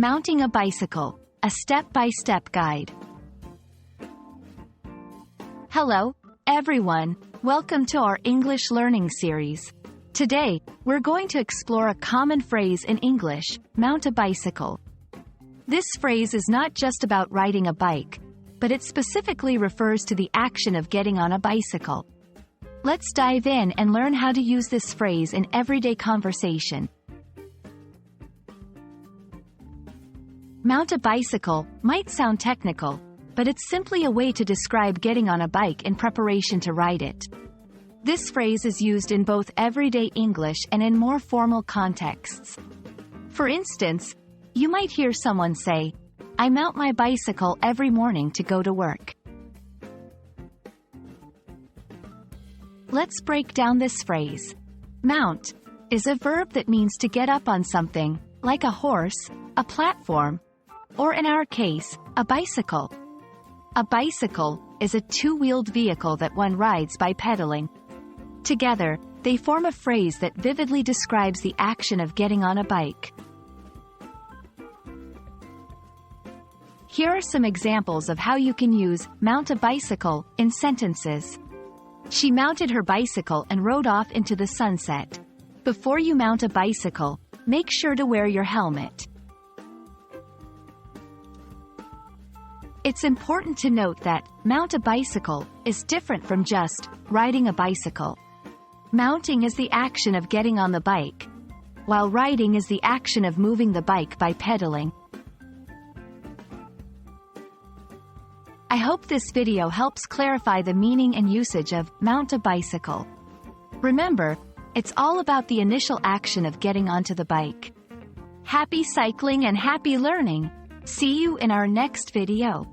Mounting a bicycle, a step-by-step guide. Hello, everyone. Welcome to our English learning series. Today, we're going to explore a common phrase in English, mount a bicycle. This phrase is not just about riding a bike, but it specifically refers to the action of getting on a bicycle. Let's dive in and learn how to use this phrase in everyday conversation. Mount a bicycle might sound technical, but it's simply a way to describe getting on a bike in preparation to ride it. This phrase is used in both everyday English and in more formal contexts. For instance, you might hear someone say, "I mount my bicycle every morning to go to work." Let's break down this phrase. Mount is a verb that means to get up on something, like a horse, a platform, or in our case, a bicycle. A bicycle is a two-wheeled vehicle that one rides by pedaling. Together, they form a phrase that vividly describes the action of getting on a bike. Here are some examples of how you can use mount a bicycle in sentences. She mounted her bicycle and rode off into the sunset. Before you mount a bicycle, make sure to wear your helmet. It's important to note that mount a bicycle is different from just riding a bicycle. Mounting is the action of getting on the bike, while riding is the action of moving the bike by pedaling. I hope this video helps clarify the meaning and usage of mount a bicycle. Remember, it's all about the initial action of getting onto the bike. Happy cycling and happy learning! See you in our next video.